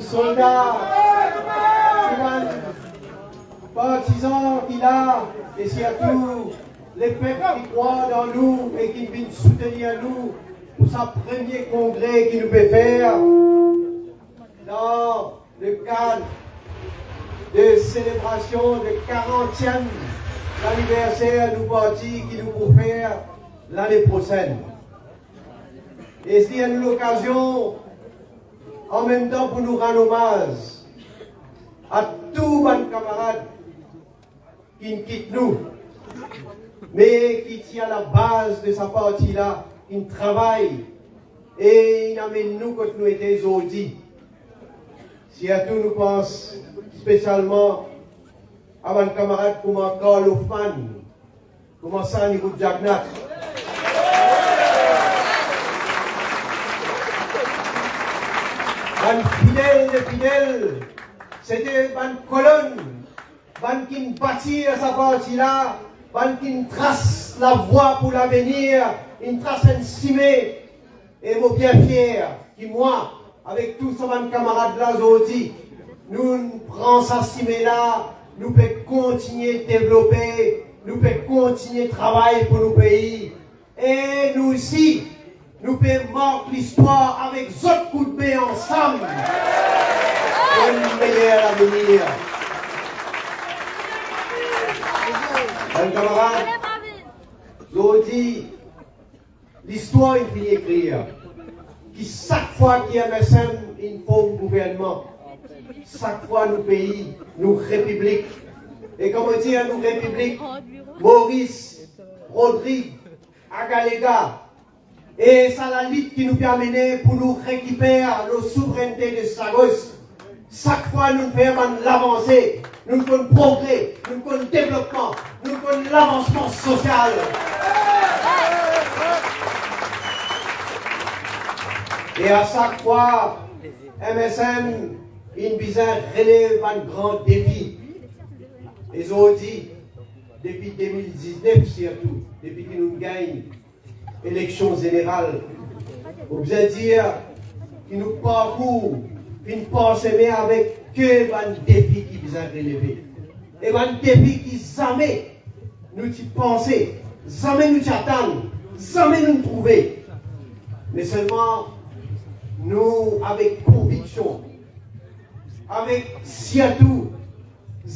Soldats, partisans qu'il a, et surtout les peuples qui croient dans nous et qui viennent soutenir nous pour sa premier congrès qu'il nous peut faire dans le cadre de célébration de 40e anniversaire du parti qui nous pour faire l'année prochaine. Et c'est une l'occasion en même temps pour nous rendre hommage à tous nos camarades qui nous quittent nous, mais qui tient la base de sa partie-là, qui travaille et il amène nous quand nous étions aujourd'hui. Surtout nous pensons spécialement à nos camarades comme Carl Hoffman, comme Sani Jagnat. Les fidèles, c'était une colonne, qui bâtit à sa partie-là, qui trace la voie pour l'avenir, une trace cimée. Et moi bien fier, qui moi, avec tous ces camarades là aujourd'hui, nous prenons sa cimée-là, nous pouvons continuer à développer, nous pouvons continuer à travailler pour nos pays. Et nous aussi, nous pouvons marquer l'histoire avec autres coups de main ensemble pour une meilleure avenir. Camarades, aujourd'hui, l'histoire est finie écrire. Qui chaque fois qu'il y a une forme de gouvernement, chaque fois nos pays, nos républiques, et comme on dit à nos républiques, Maurice, Rodrigue, Agalega, et c'est la lutte qui nous permet pour nous récupérer nos souverainetés de Sagos. Chaque fois nous faisons l'avancée, nous faisons le progrès, nous faisons le développement, nous faisons l'avancement social. Et à chaque fois, MSN, il relève un grand défi. Et aujourd'hui, depuis 2019 surtout, depuis que nous gagnons l'élection générale, vous allez dire qu'il nous parcourt, une pensée avec que un défi qui vous a relevé. Et un défi qui jamais nous y penser, jamais nous y attendre, jamais nous trouver. Mais seulement nous, avec conviction, avec surtout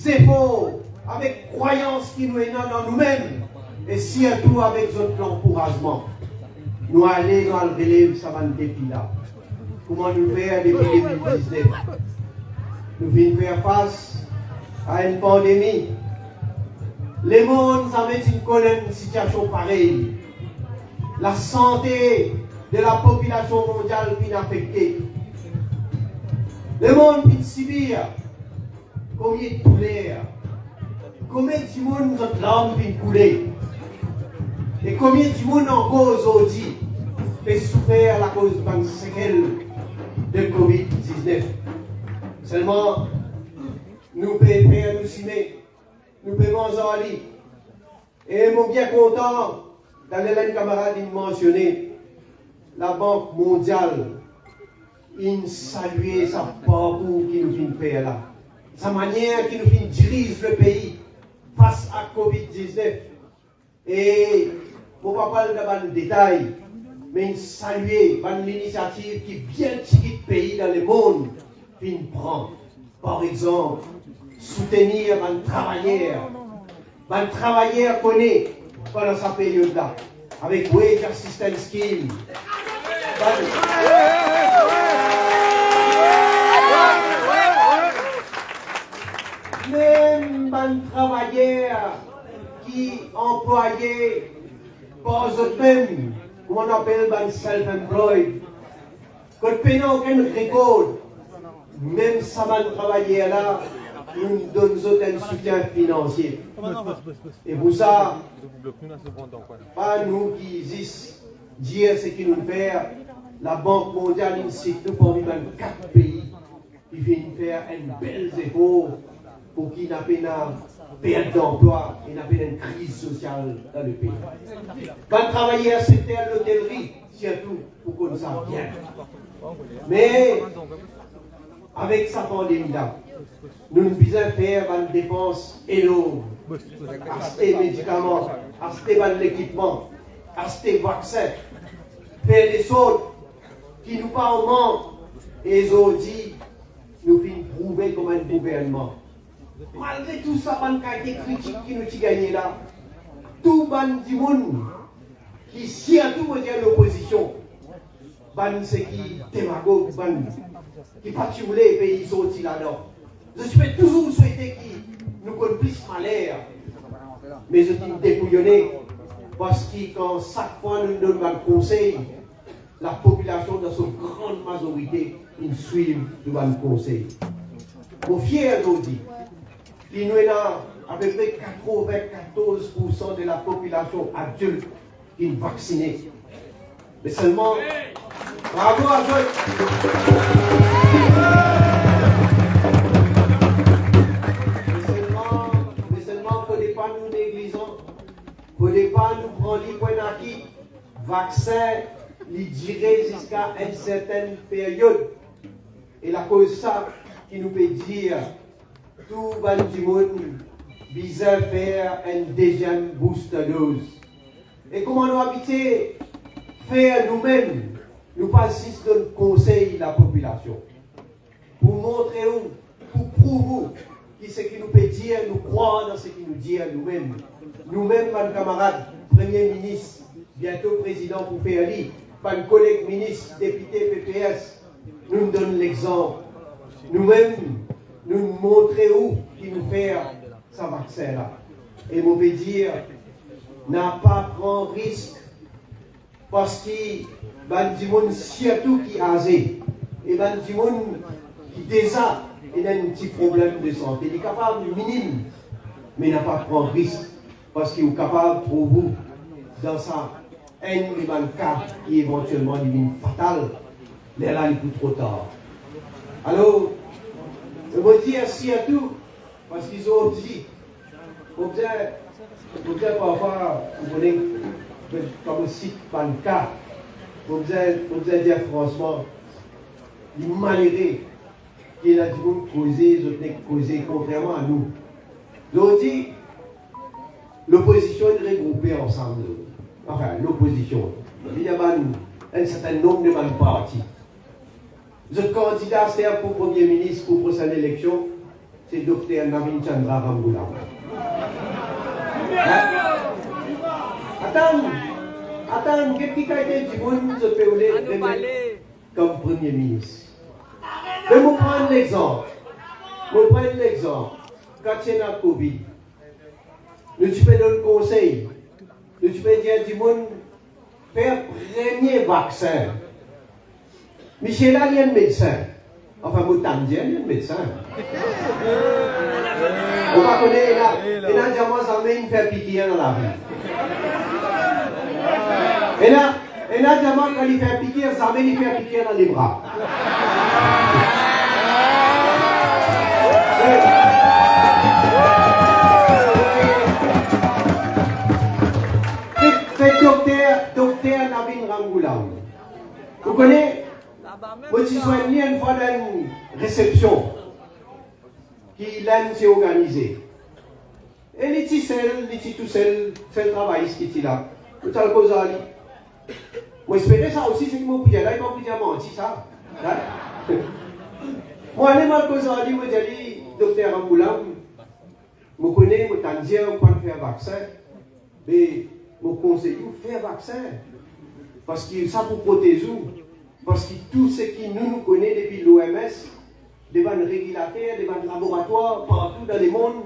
efforts, avec croyance qui nous est dans nous-mêmes, et surtout avec notre encouragement, nous allons dans le relève ça va nous défi là. Comment nous faire depuis 2019? Nous venons faire face à une pandémie. Les mondes en mettent une situation pareille. La santé de la population mondiale est affectée. Le monde vient subir combien de douleurs, combien de monde notre larme vient couler, et combien de monde en cause aujourd'hui fait souffrir à la cause d'une séquelle de Covid-19. Seulement, nous pouvons faire nous simer, nous pouvons en aller. Et je suis bien content d'aller là, camarade, il mentionner la Banque mondiale, il saluer sa parcours qui nous vient faire là, sa manière qui nous vient diriger le pays face à Covid-19. Et pour ne pas parler de détails, mais saluer l'initiative qui bien tirée de pays dans le monde, qui prend. Par exemple, soutenir un travailleur connaît pendant sa période-là, avec Wage Assistance Scheme. Même un travailleur qui employait pas eux-mêmes, comment on appelle, self-employed, quand nous n'avons aucun récolte, même ça va travailler là, nous nous donnons un soutien financier. Et pour ça, pas nous qui disent ce qu'il nous fait, la Banque mondiale incite nous pour vivre dans 4 pays qui viennent faire un bel effort pour qu'il n'y ait pas de perte d'emploi et n'y ait pas une crise sociale dans le pays. Quand travailler à secteur de l'hôtellerie, surtout pour qu'on s'en bien. Mais avec sa pandémie-là, nous ne pouvons faire une dépense énorme. Acheter des médicaments, acheter de l'équipement, acheter des vaccins, faire des choses qui nous parlent en manque. Et ils ont dit, nous finissons prouver comme un gouvernement. Malgré tout ça, il y a des critiques qui nous ont gagné là. Tout le monde qui surtout veut dire l'opposition, c'est qui démagogue, qui pas les pays sortis là-dedans. Je souhaite toujours souhaiter qu'ils nous connaissent plus malheur. Mais je dis dépouillonner parce que quand chaque fois nous donnons un conseil, la population dans son grande majorité, ils suivent le conseil. Mon fier aujourd'hui, il nous est là à peu près 94% de la population adulte qui est vaccinée. Mais seulement, bravo à eux. Mais seulement, il ne faut pas nous négliger. Il ne faut pas nous prendre les points d'acquis. Vaccin, il dirait jusqu'à une certaine période. Et la cause ça qui nous peut dire tout le monde visa faire une deuxième booster dose. Et comment nous habiter faire nous-mêmes, nous pas juste donner conseil à la population. Pour montrer où, pour prouver qui ce qui nous peut dire, nous croire dans ce qui nous dit nous-mêmes. Nous-mêmes, mes camarades, Premier ministre, bientôt président pour faire lire, pas de collègues ministres, députés, PPS, nous donnons l'exemple. Nous-mêmes, nous montrons où qui nous fait ce vaccin-là. Et on peut dire, n'a pas prendre risque parce que les gens surtout qui âgés et les gens qui déjà ont un petit problème de santé, il est capable de minime, mais n'a pas prendre risque parce qu'il est capable de trouver dans ça un cas qui éventuellement devient fatal, mais là il est trop tard. Alors, je veux dire surtout parce qu'ils ont dit, vous êtes parfois, vous voulez, comme site par le cas, vous êtes dire franchement, il malheureux qui a du monde causé contrairement à nous. Donc, dit, l'opposition est regroupée ensemble. Enfin, l'opposition. Il y a un certain nombre de partis. Le candidat, c'est pour Premier ministre pour prochaine élection, c'est Dr. Navin Chandra Ramgoolam. Attends, qu'est-ce qui a été dit comme Premier ministre? Mais vous prenez l'exemple. Quand il y a le Covid, nous tu peux donner le conseil. Nous tu peux dire du monde faire premier vaccin. Michel là, il y a un médecin. Enfin, Moutan, il y a un médecin. On va connaître là. Et là, j'aimerais amener faire piquer dans la vie. Et là, j'aimerais quand il fait piquer, ça amène il fait piquer dans les bras. C'est docteur Navin Ramgoolam. Vous connaissez? Moi, je suis une fois dans une réception qui s'est organisée. Et il est tout seul, c'est le travail qui est là. Tout à cause moi, j'espérais ça aussi, c'est que mon père là, il m'a dit menti ça. Moi, je mal cause moi, je dis, docteur Ramgoolam, je connais, je t'en dis, on peut faire vaccin, mais je conseille de faire vaccin. Parce que ça pour protéger. Parce que tout ce qui nous connaissons depuis l'OMS, devant les régulateurs, devant les laboratoires, partout dans le monde,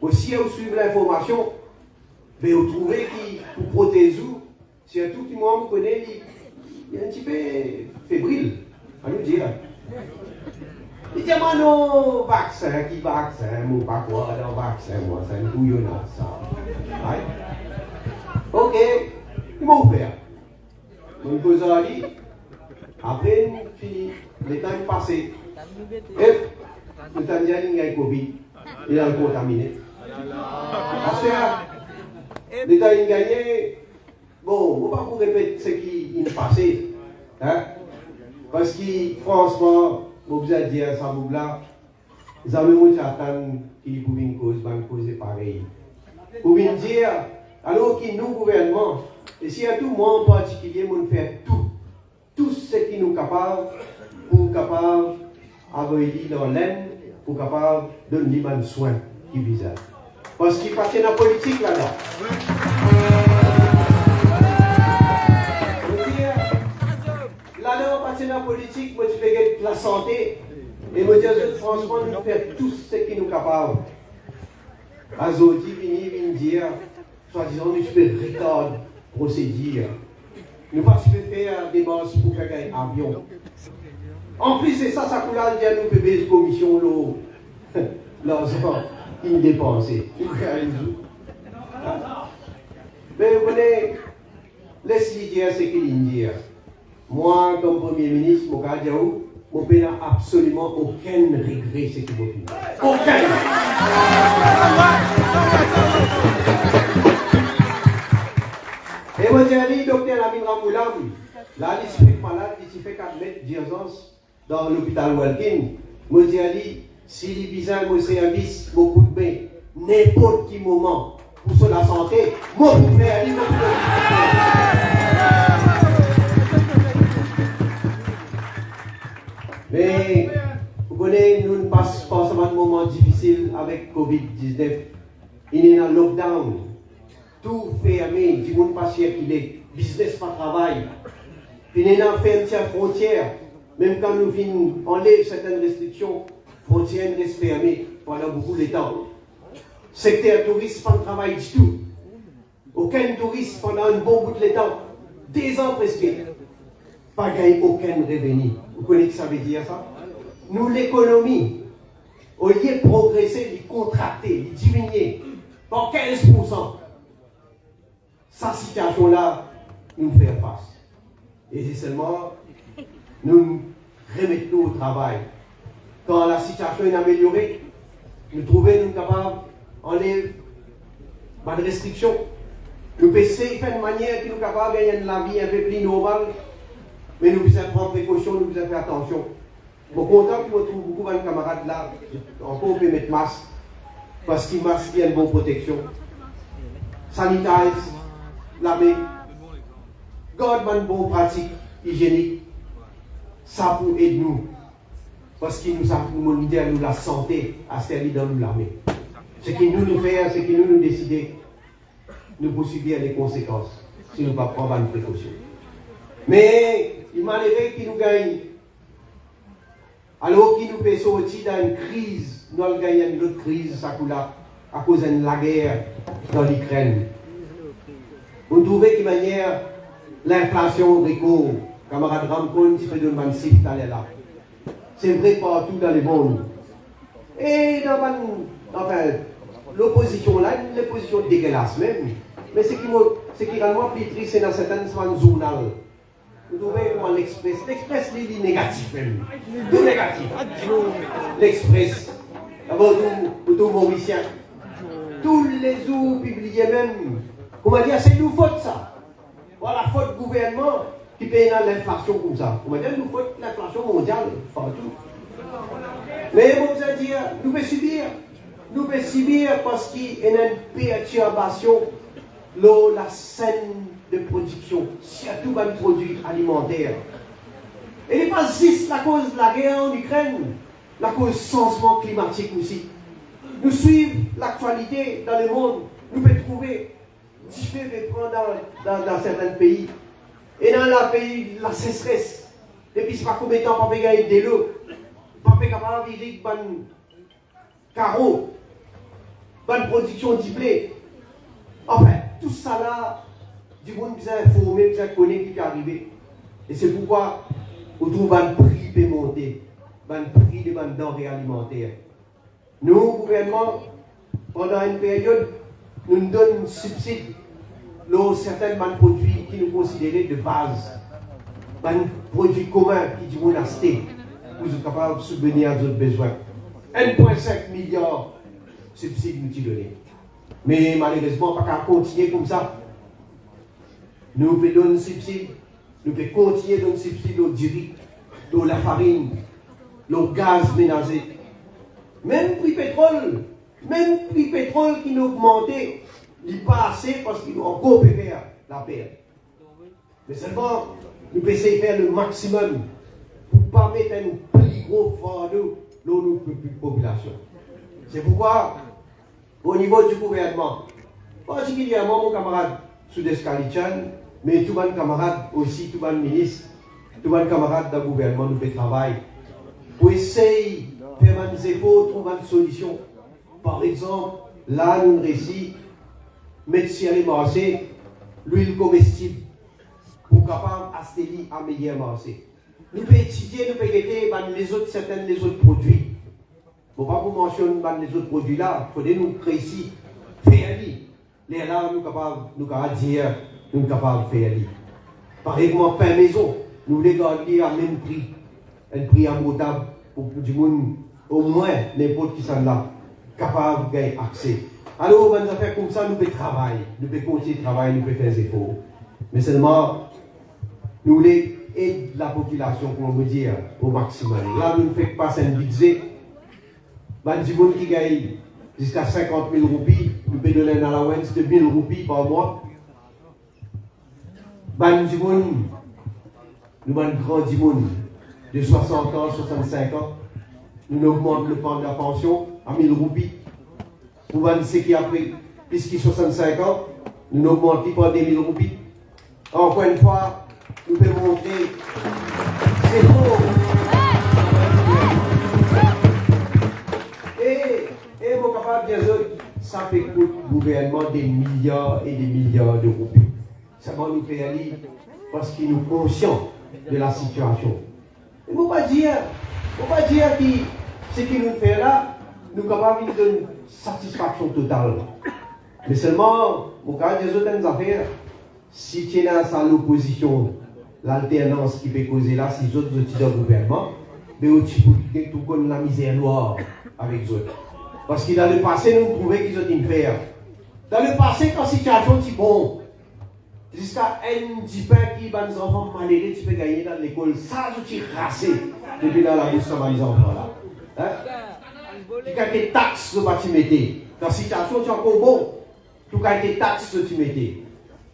aussi on suit l'information, Mais vous trouvez qui, pour protéger, surtout qui moi, vous connaissez, il est un petit peu fébrile, à nous dire. Il dit, moi, non, vaccin, moi, pas quoi, non, vaccin, moi, c'est un bouillonnade, ça. Ouais. Ok, ils m'ont ouvert. Mon cousin a dit, après, fini, le temps est passé. Et, le temps il y a Covid, il a contaminé. Parce que, le temps il gagné, bon, on ne va pas vous répéter ce qui est passé. Hein? Parce que, franchement, vous avez dit à ça, vous avez beaucoup d'attentes qui pouvaient une cause pareille. Vous pouvez dire, alors que nous, gouvernement, et si à tout moi en particulier, nous faisons tout ce qui nous est capable pour capable avoir dans l'aine, pour capable de donner des soins qui visent. Parce qu'il passe dans la politique là-dedans. Là-dedans, passe dans la politique, moi je fais la santé, et moi je dis franchement, nous faisons tout ce qui nous est capable. Azoti vient dire, soi-disant, nous pouvons retarder procédure. Nous pas faire des masses pour faire un avion. En plus, c'est ça, ça coule à dire nous pouvons une commission, l'argent qui nous dépensé. Mais vous connaissez, laissez-le dire ce qu'il dit. Moi, comme Premier ministre, je n'ai absolument aucun regret ce qui vous dit. Aucun! Et moi, j'ai dit, docteur Lamine Ramoulam, là, il se fait malade, il se fait 4 mètres d'urgence dans l'hôpital Walkin. Moi, j'ai dit, si les bisins, mon service, mon coup de bain, n'importe quel moment, pour la santé, moi, vous pouvez aller, moi, mais, vous connaissez, nous ne passons pas seulement un moment difficile avec Covid-19. Il est dans le lockdown. Tout fermé, du monde pas cher qu'il est, business pas travail. Puis il y a fermé la frontière. Même quand nous venons enlever certaines restrictions, frontières restent fermées pendant beaucoup de temps. Secteur touriste, pas de travail du tout. Aucun touriste pendant un bon bout de temps. 10 ans presque. Pas gagné aucun revenu. Vous connaissez ce que ça veut dire ça? Nous, l'économie, au lieu de progresser, de contracter, de diminuer par 15%. Cette situation-là, nous fait face. Et c'est seulement nous remettons au travail. Quand la situation est améliorée, nous trouvons nous capables d'enlever des restrictions. Nous pouvons essayer de faire une manière qui nous capable de gagner la vie un peu plus normale, mais nous pouvons prendre précaution, nous pouvons faire attention. Je suis content que je trouve beaucoup de camarades là, encore on peut mettre masque, parce qu'il masque il y a une bonne protection. Sanitize, laver, garde une bonne pratique hygiénique. Ça pour aider nous. Parce qu'il nous a demandé à nous la santé, à servir dans nous laver. Ce qui nous fait, ce qui nous décider, nous pouvons subir les conséquences si nous ne prenons pas une précaution. Mais il m'a levé qui nous gagne. Alors qu'il nous fait sortir dans une crise, nous avons gagné une autre crise, ça coule à cause de la guerre dans l'Ukraine. Vous trouvez de manière l'inflation recours, camarade Ramcon, qui fait de mansif d'aller là. C'est vrai partout dans le monde. Et enfin, l'opposition là, une opposition dégueulasse même. Mais ce qui est vraiment plus triste, c'est dans certaines journaux. Vous trouvez comment l'Express. L'Express, il est négatif même. Tout négatif. L'Express. D'abord, tout mauricien. Tous les jours publiés même. Comment dire, c'est nous faute ça. Voilà, faute gouvernement qui paye l'inflation comme ça. Comment dire, nous faute l'inflation mondiale partout. Mais bon, vous allez dire, nous pouvons subir. Nous pouvons subir parce qu'il y a une perturbation dans la chaîne de production, surtout dans les produits alimentaires. Et ce n'est pas juste la cause de la guerre en Ukraine, la cause du changement climatique aussi. Nous suivons l'actualité dans le monde, nous pouvons trouver différents dans certains pays. Et dans le pays, la sécheresse. Depuis c'est pas combien de temps, pas gagner de l'eau, pas capable de vivre une carreau, bonne production diplée. Enfin, tout ça là, du monde bien informé, bien connaît qui est arrivé. Et c'est pourquoi on trouve un prix peut monter, un prix de denrées alimentaires. Nous, gouvernement, pendant une période, nous donnons un subside à certains produits qui nous considéraient de base, des produits communs qui nous ont achetés pour être capables de subvenir à nos besoins. 1,5 milliard de subsides nous ont donné. Mais malheureusement, pas qu'à continuer comme ça. Nous pouvons donner un subside, nous pouvons continuer à donner un subside au diri, à la farine, au gaz ménager. Même prix pétrole qui nous a augmenté, il n'est pas assez parce qu'il nous a encore faire la perte. Mais seulement, nous pouvons essayer de faire le maximum pour ne pas mettre un plus gros fardeau dans nos populations. C'est pourquoi, au niveau du gouvernement, particulièrement mon camarade Soudes Kalichan, mais tous mes camarades aussi, tous mes ministres, tous mes camarades du gouvernement, nous pouvons travailler pour essayer de faire des efforts, trouver une solution. Par exemple, là, nous réussissons à mettre sur les marchés l'huile comestible pour capable d'acheter à meilleur marché. Nous pouvons étudier, nous pouvons guetter certains des autres produits. Pour ne pas vous mentionner les autres produits là, il faudrait nous créer ici, faire les là, nous sommes capables de dire, nous sommes capables de faire. Par exemple, pain maison, nous voulons garder à même prix, un prix abordable pour du monde, au moins n'importe qui s'en là, capable de gagner accès. Alors, on va faire comme ça, nous pouvons travailler, nous pouvons continuer de travailler, nous pouvons faire des efforts. Mais seulement, nous voulons aider la population, pour me dire, au maximum. Là, nous ne faisons pas un budget. Du monde qui gagne jusqu'à 50 000 roupies, nous pouvons donner un allowance de 1 000 roupies par mois. Du monde, nous avons un grand monde de 60 ans, 65 ans. Nous augmentons le plan de la pension à 1 000 roupies. Pour ceux qui ont plus de 65 ans, nous augmentons par 2 000 roupies. Encore une fois, nous pouvons montrer c'est faux. Et mon capable de dire, ça fait coûter au gouvernement des milliards et des milliards de roupies. Ça va nous faire aller parce qu'ils sont conscients de la situation. Il ne faut pas dire que ce qu'ils nous font là, nous sommes capables de donner satisfaction totale. Mais seulement, au cas des autres affaires, si tu es dans l'opposition, l'alternance qui peut causer là, si les autres outils du gouvernement, mais aussi pour tout comme la misère noire avec les autres. Parce que dans le passé, nous trouvons qu'ils ont une faire. Dans le passé, quand la situation est bon, jusqu'à un petit peu qui va nous enfants malheureux, tu peux gagner dans l'école, ça, tu es rassé depuis dans la bouche de les enfants là. Tu as des taxes que tu mettais. Dans la situation, tu es encore bon. Tu as des taxes que tu mettais.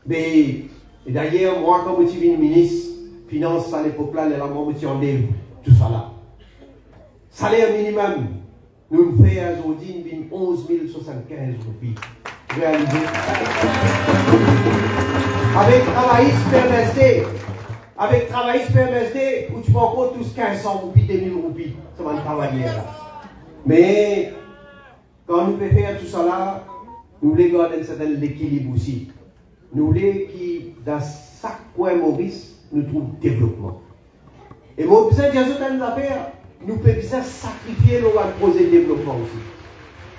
Mais d'ailleurs, moi, quand je suis ministre, finance à l'époque là, je enlève tout ça là. Salaire minimum, nous faisons aujourd'hui 11 075 roupies. Réalisé. Avec travailliste PMSD, où tu peux encore tous 1500 roupies, 2000 roupies, ça va travailler là. Mais quand nous pouvons faire tout ça là, nous voulons garder un certain équilibre aussi. Nous voulons que dans chaque coin Maurice, nous trouvions développement. Et mon besoin de certaines affaires, nous pouvons sacrifier le projet de développement aussi.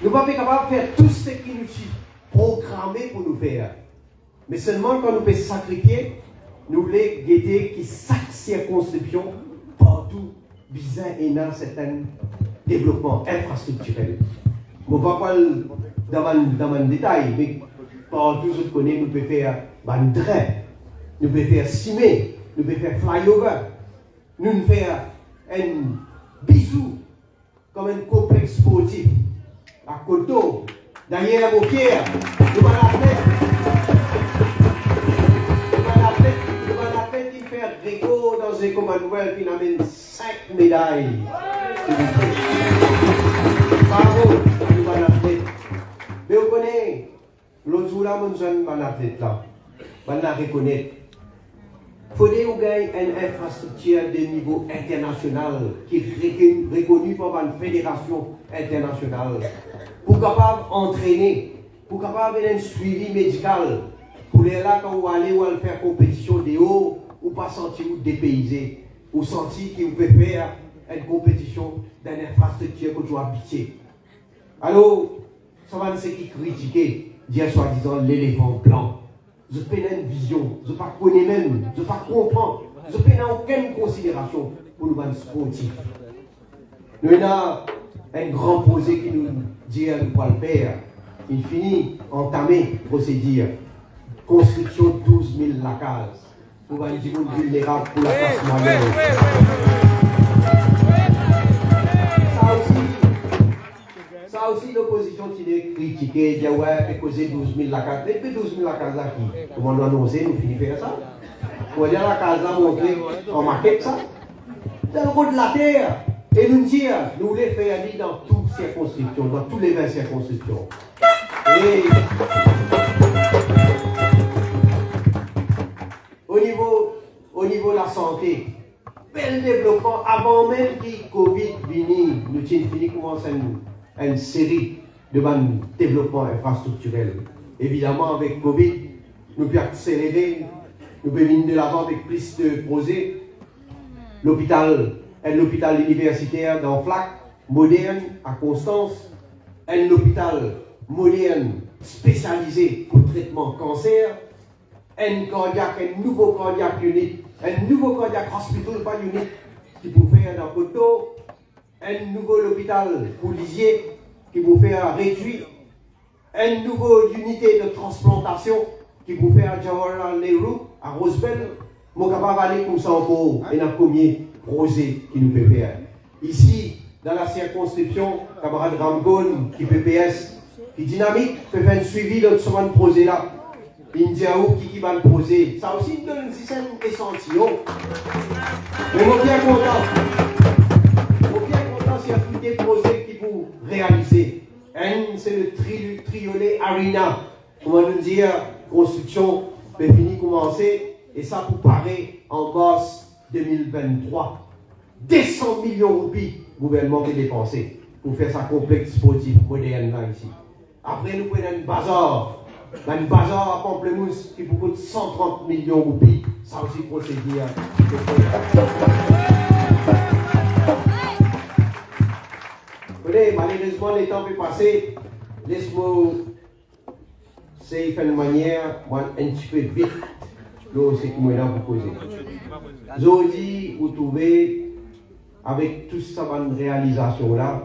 Nous ne sommes pas capables de faire tout ce qui nous est programmé pour nous faire. Mais seulement quand nous pouvons sacrifier, nous voulons guetter que chaque circonscription, partout, besoin et dans certains développements infrastructurels. Je ne vais pas parler dans le détail, mais partout, je connais, nous pouvons faire train, nous pouvons faire cimé, nous pouvons faire flyover, nous pouvons faire un bisou, comme un complexe sportif, à Coteau, derrière vos pierres, nous allons l'athlète qui fait Gréco dans un Commonwealth qui amène 5 médailles. Bravo, nous allons l'athlète. Mais vous connaissez, l'autre jour là, mon jeune athlète là, on la reconnaître. Il faudrait gagner une infrastructure de niveau international qui est reconnue par une fédération internationale pour capable d'entraîner, pour capable d'un suivi médical, Pour les là, quand vous allez ou allez faire compétition des hauts, ou pas sentir ou dépaysé, ou sentir que vous pouvez faire une compétition dans l'infrastructure que vous habitez. Alors, ça va nous qui critiquer, dire soi-disant l'éléphant blanc. Je n'ai pas une vision, je ne pas connais même, je ne pas comprendre, je n'ai pas aucune considération pour nous sportifs. Nous avons un grand projet qui nous dit de ne pas le faire. Il finit entamé procédure. Construction de 12 000 lacases. Pour les gens vulnérables pour la classe moyenne. Ça aussi, l'opposition qui est critiquée, dit ouais, causer 12 000 lacases. Depuis 12 000 lacases là, comment on a annoncé, nous finissons faire ça. Pour dire la case là, on maquette ça. C'est le bout de la terre. Et nous dire, nous voulons faire dans toutes les circonscriptions, dans toutes les 20 circonscriptions. Et au niveau de la santé, bel développement, avant même que Covid vienne, nous avons fini commencer une série de développements infrastructurels. Évidemment, avec Covid, nous pouvons accélérer, nous pouvons venir de l'avant avec plus de projets. L'hôpital universitaire d'Anflac, moderne, à Constance, un hôpital moderne spécialisé pour le traitement cancer, un nouveau cardiaque unique, un nouveau cardiaque hospital, pas unique, qui peut faire dans Coteau, un nouveau hôpital pour Lisier, qui peut faire réduit, une nouvelle unité de transplantation, qui peut faire à Jawaharlal Nehru, à Rosebel, mon capable aller comme ça encore, et dans combien projet qui nous peut faire. Ici, dans la circonscription, camarade Ramgon, qui PPS, qui dynamique, peut faire un suivi de ce projet là. Indiaou qui va le poser. Ça aussi donne un système échantillon. Mais on est bien content. On est bien content s'il y a tous des projets qui vont réaliser. Un, c'est le triolet Arena. Comment nous dire, construction peut finir commencer. Et ça pour parer en mars 2023. 200 millions de roupies, le gouvernement qui dépensé pour faire sa complexe sportif moderne là ici. Après, nous prenons un bazar. Un bazar à Pamplemousse qui coûte 130 millions de roupies. Ça aussi procédure. Malheureusement, les temps peuvent passer. Laisse-moi, c'est une manière, moi, un petit peu vite. Là, c'est qui m'a proposé. Aujourd'hui, vous trouvez, avec tout ça, une réalisation là,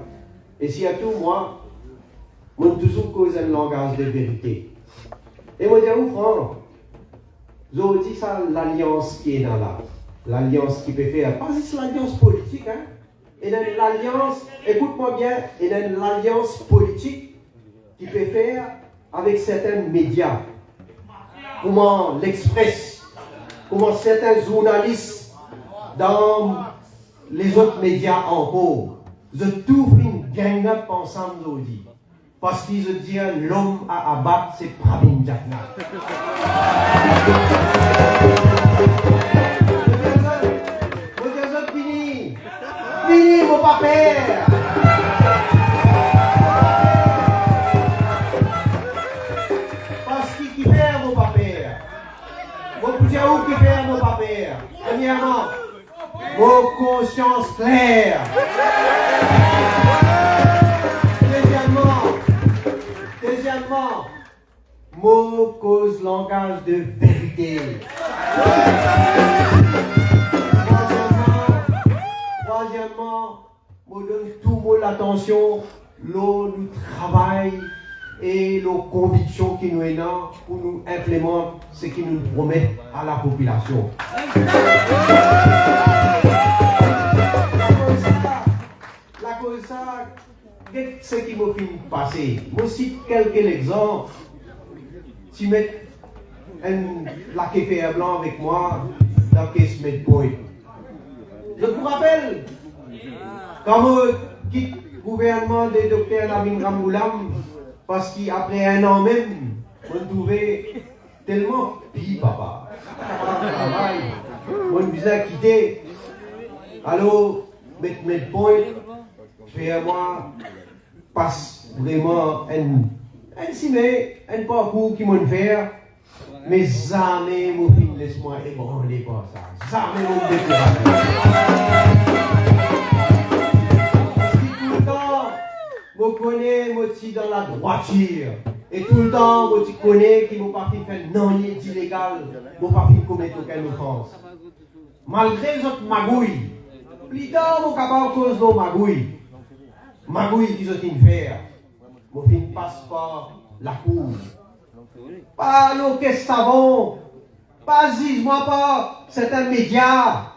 et s'il y a tout, moi, je toujours cause un langage de vérité. Et moi, je dis, franc, aujourd'hui, ça, l'alliance qui est là, l'alliance qui peut faire, pas juste l'alliance politique, hein, et dans l'alliance, écoute-moi bien, et dans l'alliance politique qui peut faire avec certains médias, comment l'Express, comment certains journalistes dans les autres médias encore, je tout une gang up ensemble aujourd'hui. Parce qu'ils se disent l'homme à abattre, c'est Pravin Jaffna. Vous fini. Fini, mon papa. Parce qu'il fait mon papa. Vous pouvez où qui fait mon papa. Premièrement, vos consciences claires. Deuxièmement, mot, cause, langage de vérité. Troisièmement, me donne tout mot l'attention, l'eau, nous travail et nos convictions qui nous est là pour nous implémenter ce qui nous promet à la population. La cause ça, ce qui m'a fait passer. Je cite quelques exemples. Tu mets la kéféa blanc avec moi dans Case Medpoint. Je vous rappelle, quand je quitte le gouvernement de Dr. Namin Ramoulam, parce qu'après un an même, on trouvait tellement pis, papa. On nous a quitté. Alors, Medpoint, fait moi, passe vraiment un parcours qui m'a fait Mais jamais, mon fils, laisse-moi ébranler par ça. Jamais, mon découragé. Parce que tout le temps, je connais, moi, aussi dans la droiture. Et tout le temps, moi, tu connais qui m'ont pas fait faire non d'illégal, m'ont pas fait commettre aucune offense. Malgré les autres magouilles, plus tard, mon capable cause de magouilles. Magouilles qu'ils ont fait. Mon fin passe par la cour. Pas nos caisses savon. Pas moi pas certains médias.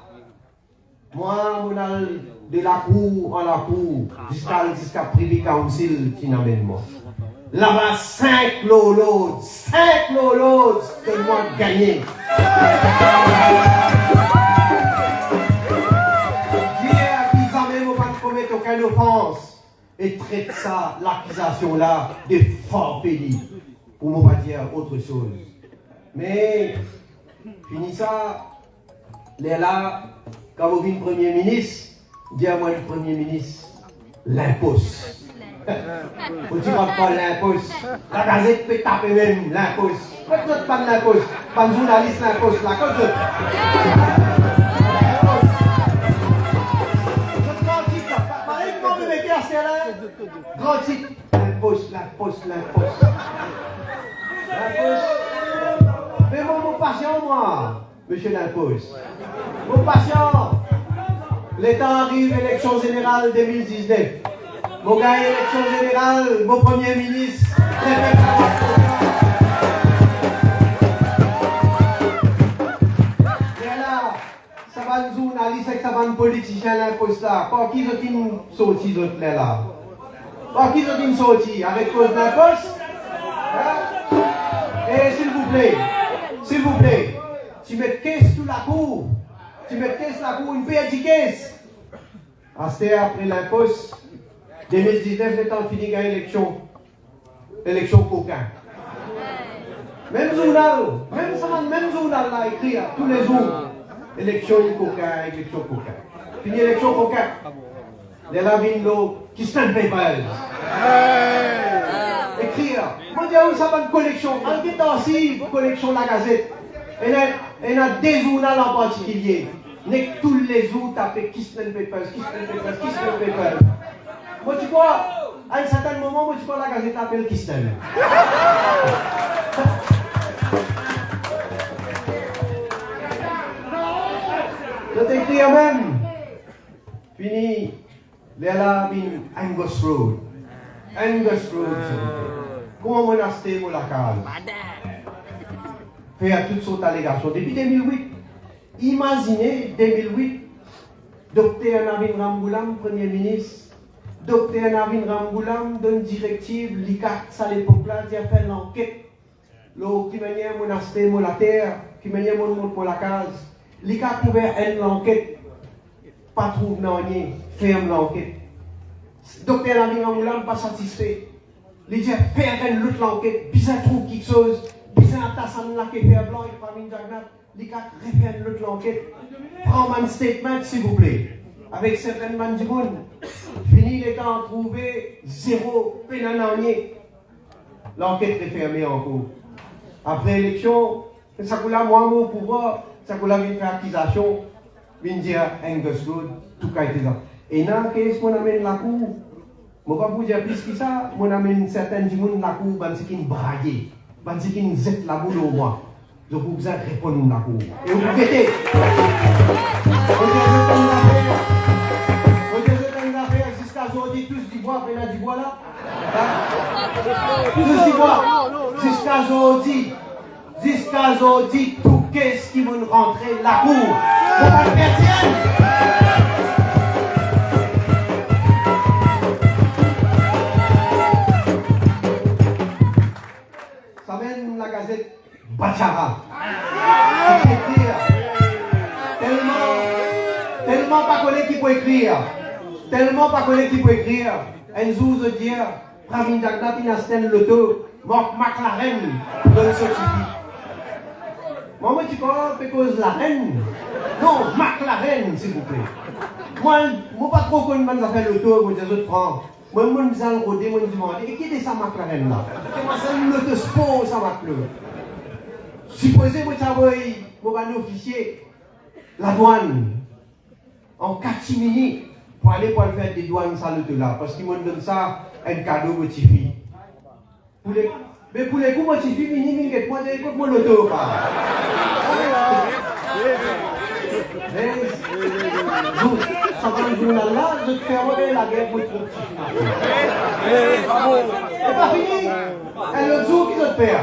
Moi, mon al de la cour en la cour jusqu'à Privy Council qui n'amène moi. Là-bas, 5 lolos que moi gagné. Aucune offense et traite ça, l'accusation-là, de fort pénible, pour ne pas dire autre chose. Mais, fini ça, là, quand vous venez Premier ministre, dis à moi le Premier ministre, l'impôt. Vous dites pas l'impôt. La gazette peut taper même l'impôt. Peut-être pas l'impôt, pas le journaliste l'impôt, la cause. Grand titre, l'impose. Mais mon patient, moi, monsieur l'impose. Mon patient, l'État arrive, élection générale 2019. Mon gars, élection générale, mon Premier ministre, ça va un journaliste et ça va un politicien l'impose là. Pas qui ont sorti d'autres là. Pas qui ont sorti avec cause d'impose. Et s'il vous plaît, tu mets caisse sous la cour. Tu mets caisse la cour, une paire de caisse. Après l'impose, 2019, le temps fini gagner élection coquin. Même journal là écrit tous les jours. Élection coquin. Fini élection coquin. Les lavines qui stand papers. Écrire. Moi, je dis, ça va une collection. En guitare, si, collection la gazette. Il y a des journaux en particulier. Mais tous les jours, tapez qui stand papers. Moi, tu vois, à un certain moment, moi, tu vois, la gazette appelle qui stand. Je t'écris même. Fini. Là, Angus Road. Comment on a acheté la case? Faire toutes sortes d'allégations. Depuis 2008, imaginez 2008, Dr Navin Ramgoolam, Premier ministre, Dr Navin Ramgoolam donne directive, l'ICAT à l'époque-là, il a fait l'enquête. Qui m'a dit mon acheté la terre, qui m'a dit mon la case. L'ICAT pouvait être l'enquête, pas trouver rien, ferme l'enquête. Docteur Navin Ramgoolam pas satisfait. Il dit faire une autre enquête, bizarre trouve quelque chose, bizarre tassan là qui fait blanc et pas mine d'agnat. L'ICAT refait une autre enquête. Prends un statement s'il vous plaît. Avec certaines mandibounes, fini les temps trouvé zéro pénalanier. L'enquête est fermée en cours. Après l'élection, ça coule à moi au pouvoir, ça coule à une accusation, vient dire Angus Road, tout cas été là. Et là, qu'est-ce qu'on amène la cour? Je ne vais pas vous dire plus que ça, on amène certains gens la cour, c'est qui bragué, c'est qui zette la boule au moi. Je vous répondre la cour. Et vous répétez. Jusqu'à aujourd'hui, tous du bois, après du bois là. Tous du bois. Jusqu'à aujourd'hui, tout qu'est-ce qui vont rentrer la cour. Vous pas le perdre. La gazette Bachara. Tellement pas connaître qui peut écrire. Un jour de dire, Pravin Jagnat inasten l'auto, McLaren, donne ce qui. Moi, tu crois que la reine? Non, McLaren, s'il vous plaît. Moi, pas trop connu, ça fait l'auto, moi, des autres francs. Moi, je me disais, et qui est ça McLaren là? Comment ça, l'auto sport, ça McLaren? Supposez que vous avez un officier, la douane, en catimini, pour aller pour faire des douanes ça le là. Parce qu'ils m'ont donné ça, un cadeau pour les filles. Mais pour les coups, les filles, ils m'ont dit, moi, j'ai écouté mon auto. Ça va le journal là, je te fais envoyer la guerre pour te c'est pas fini. Et l'autre jour, qui te fait?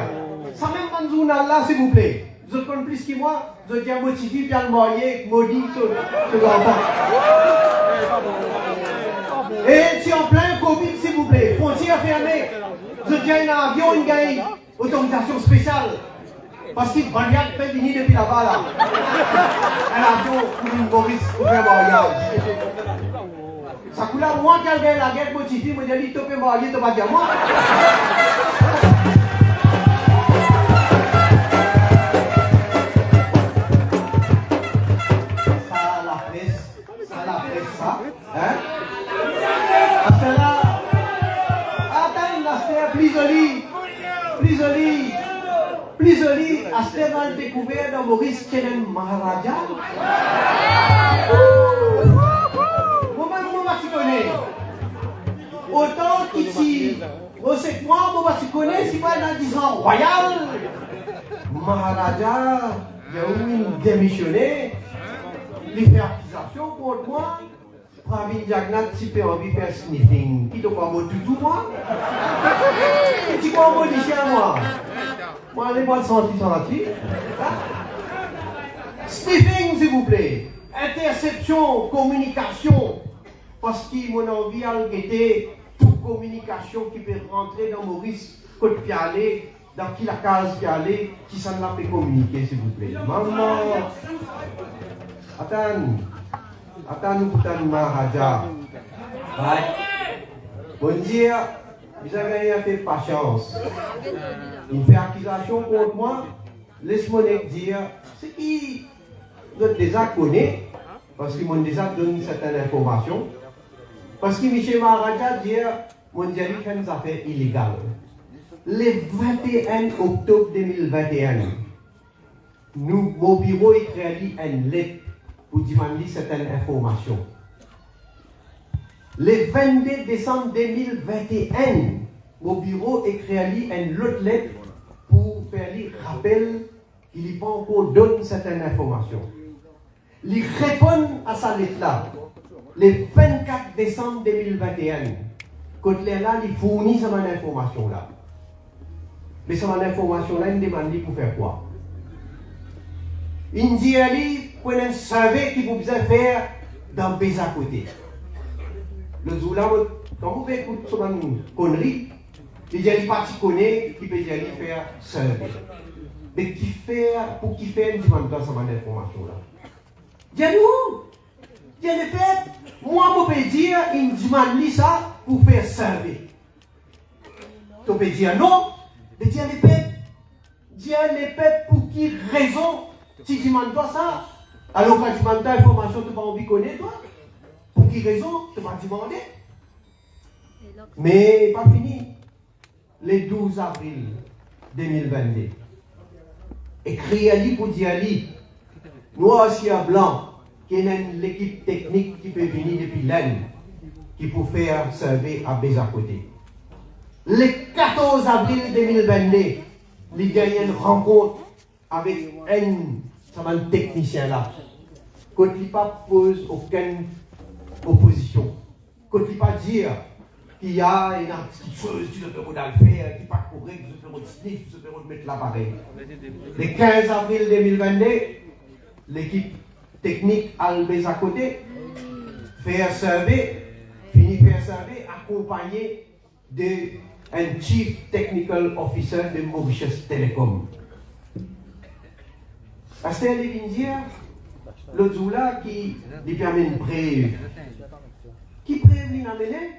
Ça même pas le journal là, s'il vous plaît. Vous êtes plus que moi, je tiens motivé, bien le moyen, maudit sur l'enfant. Et tu es en plein Covid, s'il vous plaît. Frontière fermée. Je tiens un avion, une gagne, autorisation spéciale. Parce qu'il va bien faire venir depuis là-bas là. Un avion pour une Maurice, pour faire voyage. Ça coule là, moi qui ai la guerre motivée, je me dis, tu peux marier, tu vas dire moi. Ça. Hein? Après là, attends, Aster, plus joli, Aster va le découvrir dans Maurice Kenen Maharaja. Moi, tu connais. Autant qu'ici, c'est que moi, tu connais, si pas dans 10 ans, royal. Maharaja, il y a eu une démissionné. Il fait accusation contre moi. Pravin Jagnat, si tu as envie de faire sniffing, qui te croit moi tout moi? Tu crois moi d'ici à moi? Moi, allez voir le senti. Sniffing, s'il vous plaît. Interception, communication. Parce que mon envie a été toute communication qui peut rentrer dans Maurice, côté qui aller, dans qui la case qui aller, qui s'en a fait communiquer, s'il vous plaît. Maman. Attends, nous pouvons Maharaja. Bon Dieu, vous avez fait patience. Il fait accusation contre moi. Laisse-moi dire, ce qui doit déjà connaître, parce qu'ils m'ont déjà donné certaines informations. Parce que M. Maharaja dit, mon Dieu, il fait des affaires illégales. Le 21 octobre 2021, mon bureau écrit une lettre pour demander certaines informations. Le 22 décembre 2021, mon bureau écrit une autre lettre pour faire un rappel qu'il n'y a pas encore donné certaines informations. Il répond à sa lettre-là, le 24 décembre 2021. Quand là, il fournit cette information-là. Mais cette information-là, il demande pour faire quoi? Il dit, pour un survey qu'il vous besoin faire dans les à côté. Le jour là, quand vous écoutez cette connerie, il dit, il pas connaît, qui peut dire faire survey. Mais qui fait, pour qui fait, il demande dans cette information-là. Dis-nous, dis le fait, moi, je peux dire, il demande ça pour faire survey. Tu peux dire non, mais dis le fait, pour qui raison, si tu demandes toi ça, alors quand tu demandes ta information, tu n'as pas envie de connaître toi. Pour qui raison, tu vas demander. Mais pas fini. Le 12 avril 2022. Écrit à lui pour dire à lui, noir aussi à blanc, qui est l'équipe technique qui peut venir depuis l'Inde, qui peut faire survey à Béza côté. Le 14 avril 2022, il gagne une rencontre avec un technicien là. Quand il ne pose aucune opposition. Quand il ne pas dire qu'il y a une petite chose qui se peut faire, qui n'est pas correct, qui se peut sniff, qui se peut mettre l'appareil. Le 15 avril 2022, l'équipe technique Albez à côté fait un survey, finit faire un survey accompagné d'un Chief Technical Officer de Mauritius Telecom. Parce qu'elle vient dire, l'autre jour là, qui lui permet une preuve. Qui preuve lui amener?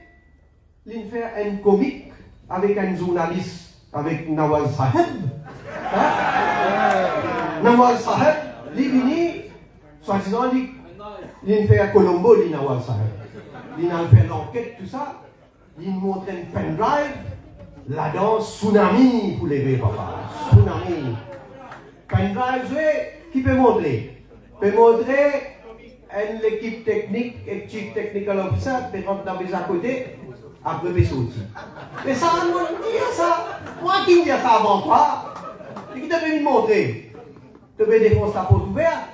Il fait un comique avec un journaliste, avec Nawaz Saheb. Nawaz Saheb, il vient, soi-disant, il fait à Colombo, il Nawaz Saheb. Il a fait l'enquête, tout ça. Il montre un pendrive, là-dedans, tsunami pour les papa. Tsunami. pendrive qui peut montrer. Peut montrer l'équipe technique et chief technical officer peut rentrer dans les à côté, après peut sortir. Mais ça, on dit ça. Moi qui me dis ça avant toi, et qui devait me montrer. Tu peux défoncer la porte ouverte.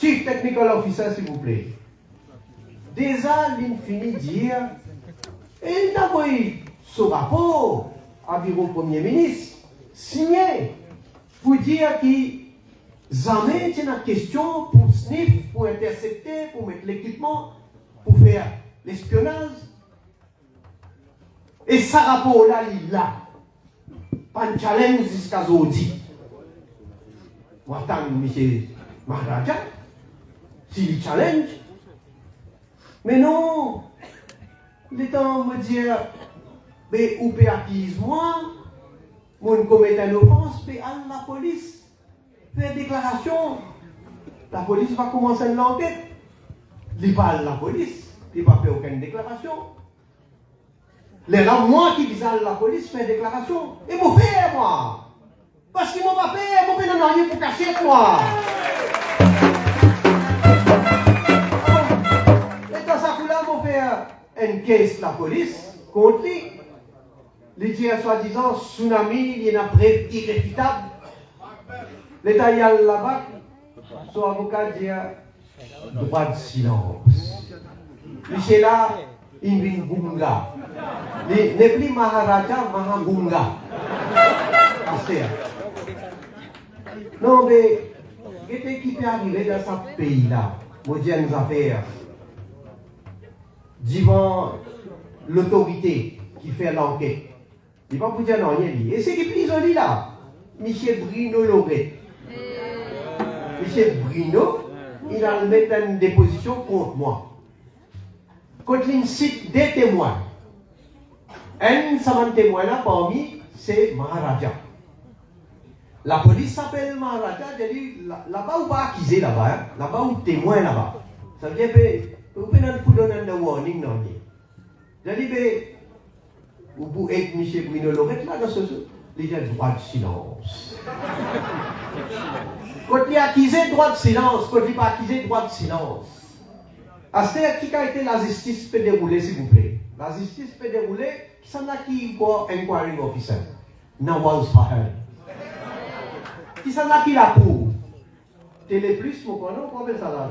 Chief Technical Officer, s'il vous plaît. Déjà, l'infini dire, et il a envoyé ce rapport à bureau Premier ministre, signé, pour dire qu'il jamais c'est une question pour sniff, pour intercepter, pour mettre l'équipement, pour faire l'espionnage. Et ce rapport-là, il a pas de challenge jusqu'à aujourd'hui. Moi, tant M. Maharaja, s'il challenge. Mais non, les temps me dire, mais ou peut acquise moi, mon commet une offense, mais à la police fait déclaration. La police va commencer l'enquête. Il parle la police, il ne va faire aucune déclaration. Là, moi qui dis à la police fait déclaration. Et mon père, moi. Parce qu'ils m'ont pas fait, mon père n'a rien pour cacher, moi. Et dans ça, là, mon père encaisse la police contre lui. Il dit, soi-disant, tsunami, il y a une preuve irréfutable. L'État y a là-bas, son avocat dit, droit de silence. Il est là, il vient Gunga. Il n'est plus Maharaja, Mahagunga. Non, mais, qu'est-ce qui peut arriver dans ce pays-là, modernes affaires, devant l'autorité qui fait l'enquête? Il va vous dire non, rien dit. Et c'est qui prisonnier là? Michel Bruno Lorette. Michel Bruno, il a mis une déposition contre moi. Quand il cite des témoins, un savant témoin là parmi, c'est Maharaja. La police s'appelle Maharaja, j'ai dit, là-bas ou pas accusé là-bas, là-bas ou témoin là-bas. Ça veut dire que vous pouvez donner un warning non? J'ai dit, vous pouvez être Michel Bruno Lorette là, dans ce il y a droit de silence. Quand il est accusé, droit de silence. Quand il n'est pas accusé, droit de silence. C'est qui a été la justice peut dérouler, s'il vous plaît? La justice peut dérouler, qui s'en a qui est inquiring officer? Nawaz Fahad. Qui s'en a qui la cour? Téléplus, mon nom, comment ça là?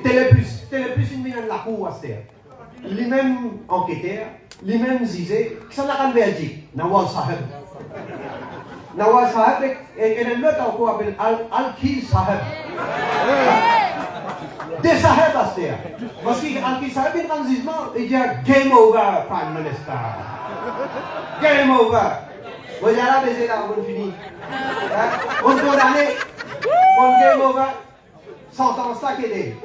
Téléplus, une minute la cour, lui-même enquêteur, lui-même disait, qui s'en a qu'en Belgique? Nawaz Fahad. Nawaz Fahad, et l'autre encore appelle Al-Kil Sahab. Des Sahab, parce qu'Al-Kil Sahab, il il dit game over, Prime Minister. Game over. Vous allez là, mais c'est là, on finit. On condamné, on game over, sentence ça qui est.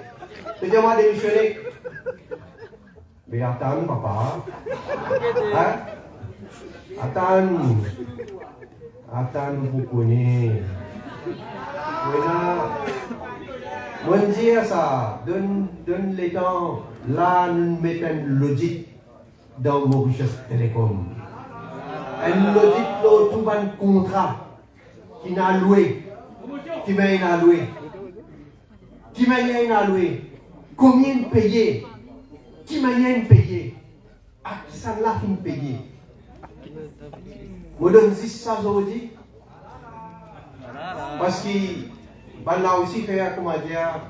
Je demande de démissionner. Mais attends, papa. Hein? Attends, vous connaissez. Moi, je dis ça, donne les temps, là, nous mettons une logique dans Mauritius Telecom. Une logique là, tout un contrat qui n'a loué, qui m'a loué, qui m'a loué, combien payer, qui m'a payé, à qui ça l'a fin payer. Je donne 600 aujourd'hui. Parce que, là aussi, fait, comment dire,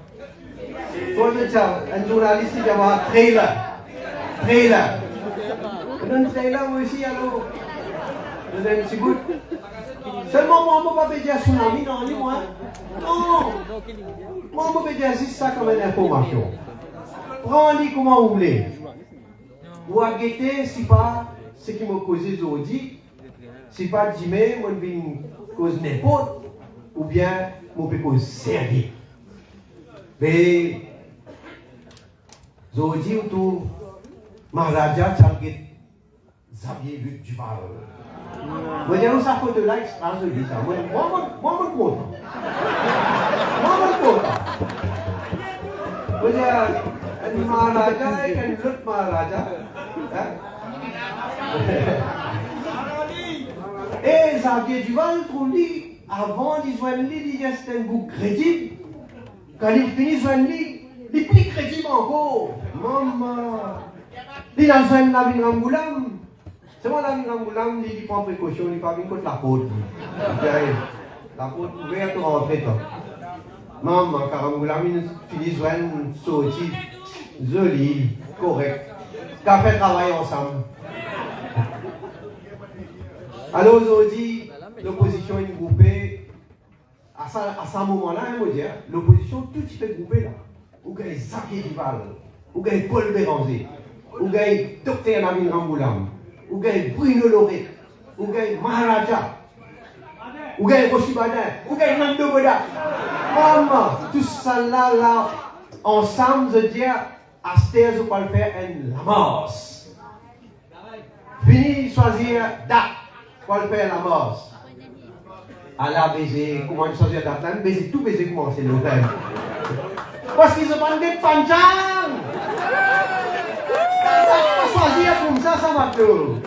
un journaliste qui a un trailer. Je donne un trailer, moi aussi, alors. Je donne un petit bout. Seulement, moi, je ne peux pas dire tsunami, non, moi. Non. Moi, je peux dire juste ça comme une information. Prends-le comment vous voulez. Ou à guetter, si pas ce qui m'a causé aujourd'hui, si pas demain, moi, je vais cause n'importe, ou bien, moi, je peux cause sérieux. Mais, aujourd'hui, autour, Maharaja, Tchalgit, Xavier Luc Duval. Moi, j'ai ça photo là, je dis ça. Moi, je suis content. Moi, je suis content. Moi, j'ai un Maharaja et un autre Maharaja. Et Xavier Duval trouve lui, avant de joindre lui, il c'était un bouc crédible. Quand il finit de joindre lui, il est plus crédible encore. Maman. Il a joint Navin Ramboulam. C'est moi Navin Ramboulam, il prend précaution, il ne va pas contre la porte. La porte ouverte, rentrer. Maman, car Ramboulam, il finit de joindre, sorti, joli, correct. Qu'a fait travailler ensemble. Alors aujourd'hui, l'opposition est groupée. À ce moment-là, l'opposition tout est groupée là. Vous avez Xavier Duval, vous avez Paul Béranger, vous avez Dr Navin Ramboulam, vous avez Bruno Loré, vous avez Maharaja, vous avez Roshi Badin, vous avez Nando Boda. Maman, tout ça là, ensemble, je dis, à Sters, vous pouvez faire un Lamos. Fini choisir date. Pour faire la mort. À la baiser, comment choisir la date, baiser, tout baiser, comment c'est l'hôtel. Parce qu'ils ont demandé de panchang. Ils ont choisi comme ça va tout.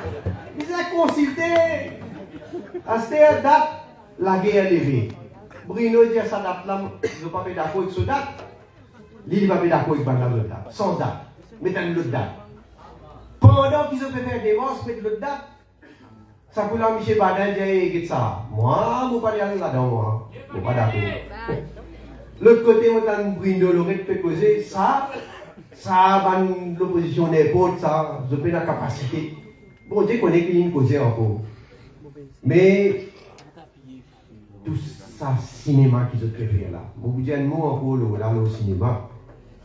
Ils ont consulté. À cette date, la guerre est levée. Bruno dit à sa date là, je ne vais pas être d'accord avec cette date. Lui, il va pas d'accord avec l'autre date. Sans date. Mettez une autre date. Pendant qu'ils ont fait faire des morts, mettez l'autre date. Ça pour la Michel Badin dit ça. Moi, je ne vais pas aller là-dedans, moi. Je ne vais pas d'accord. L'autre côté, on a un Bruno Loré qui peut causer ça. Ça, l'opposition n'est pas ça. Je peux la capacité. Bon, Dieu connaît qu'il y a une cause encore. Mais, tout ça, cinéma qu'ils ont fait là. Je vous dis un mot encore là, au cinéma.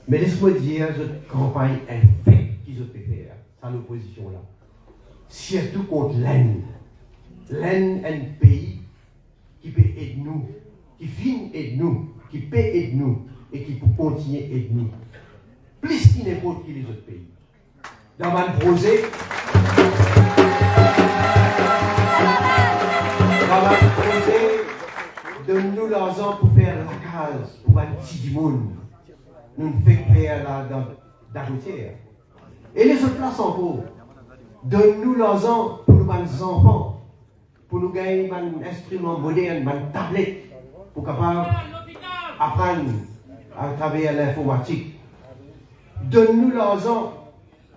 Mais laisse-moi dire, cette campagne infecte qu'ils ont fait ça, l'opposition là. Surtout contre l'Inde. L'Inde est un pays qui peut aider nous, qui finit aider nous, qui peut aider nous et qui peut continuer aider nous. Plus qu'il n'importe qui les autres pays. Dans mon projet, donne-nous l'argent pour faire la case, pour un petit monde. Nous ne faisons faire dans la routière. Et les autres là sont pauvres. Donne-nous l'argent pour nos enfants, pour nous gagner un instrument moderne, une tablette, pour capable apprendre à travers l'informatique. Donne-nous l'argent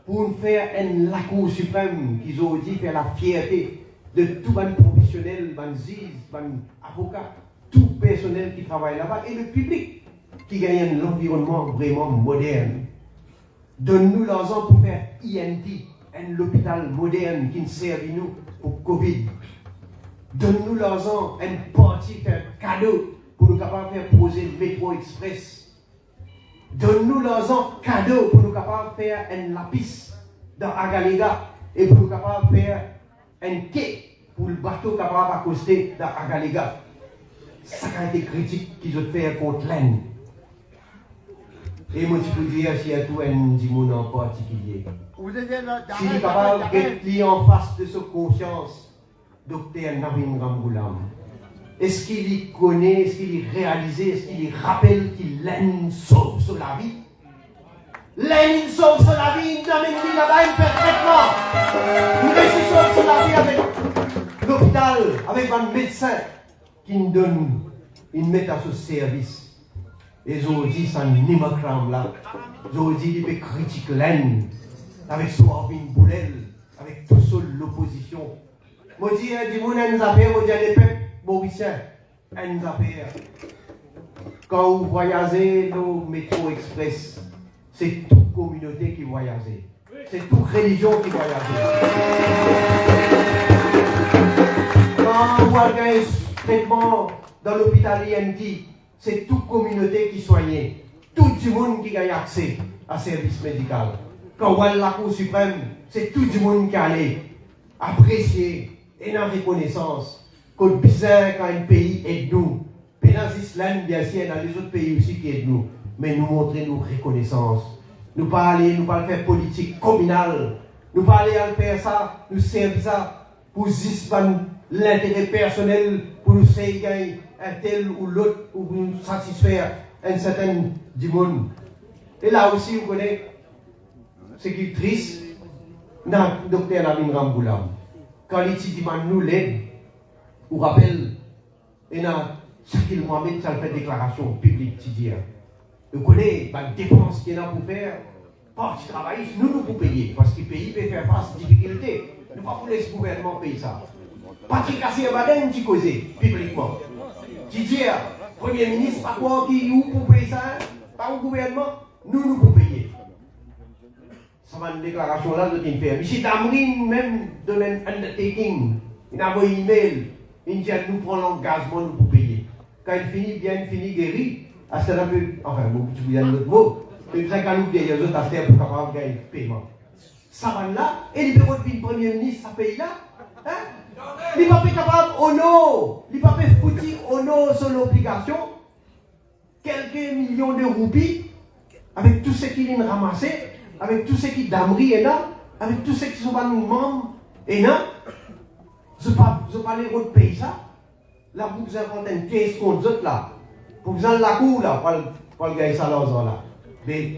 pour nous faire la Cour suprême qui ont dit faire la fierté de tout les professionnel, les juges, les avocats, tout personnel qui travaille là-bas et le public qui gagne l'environnement vraiment moderne. Donne-nous l'argent pour faire INT. L'hôpital moderne qui nous sert nous pour Covid. Donne-nous l'argent, un parti, un cadeau pour nous capables de faire poser le métro express. Donne-nous l'argent, cadeau pour nous capables de faire un lapis dans Agalega et pour nous capables de faire un quai pour le bateau capable d'accoster dans Agalega. Ça a été critique qu'ils ont fait contre l'Inde. Et moi, je peux dire, s'il y a tout un monde en particulier. S'il est capable d'être en face de sa conscience, Dr Navin Ramboulam, est-ce qu'il y connaît, est-ce qu'il y réalise, est-ce qu'il y rappelle qu'il l'aime sauve sur la vie? L'aime sauve sur la vie, il n'amène lui là-bas, il fait traitement. Il réussit sauve sur la vie avec l'hôpital, avec un médecin qui nous donne, il met à ce service. Et aujourd'hui, ça n'est pas cram là. Aujourd'hui, il peut critiquer l'aine avec Soarbine Boulel, avec tout seul l'opposition. Moi, je dis, il y a des affaires, il y a des peuples mauriciens, des affaires. Quand vous voyagez dans le métro express, c'est toute communauté qui voyage. C'est toute religion qui voyage. Quand vous avez un traitement dans l'hôpital INT, c'est toute communauté qui soigne, tout le monde qui a accès à service médical. Quand on a la Cour suprême, c'est tout le monde qui allait apprécier et dans reconnaissance que bizarre quand un pays aide nous. Mais dans l'Islam, bien sûr, dans les autres pays aussi qui aident nous. Mais nous montrer nos reconnaissance. Nous pas aller, nous pas faire politique communale. Nous pas aller à faire ça, nous servir ça pour juste l'intérêt personnel, pour nous faire un tel ou l'autre, ou pour nous satisfaire un certain du monde. Et là aussi, vous connaissez, Ce qui est triste, dans le docteur Navin Ramboulam, quand il dit nous l'aide, on rappelle, et dans Shakil Mohamed, ça fait déclaration publique, tu dis, vous connaissez la dépense qu'il y a pour faire, parti travailliste, nous pour payer, parce que le pays peut faire face aux difficultés. Nous ne pouvons pas laisser le gouvernement payer ça. Patrick Kassé-Baden, tu causes publiquement. Tu dis, Premier ministre, pas quoi qui ou pour payer ça, pas au gouvernement, nous pour payer. Ça va une déclaration là de faire. Michel Damrine, même de l'undertaking, il a envoyé un email, il dit nous prenons l'engagement pour payer. Quand il finit bien, il finit guéri. À ce moment-là, enfin, je vous dis un autre mot, mais ça quand nous paye les autres affaires pour capable de gagner le paiement. Ça va là, et il peut être le Premier ministre, ça paye là. Il n'est pas capable, oh non, il n'est pas foutu, oh non, sur l'obligation, quelques millions de roupies, avec tout ce qu'il a ramassé, avec tout ce qui d'amri est là, avec tout ce qui sont pas nos membres, et là, je ne pas les autres pays ça. Là, vous avez une pièce contre les autres là. Vous avez la cour là, pour le gagner ça là. Mais,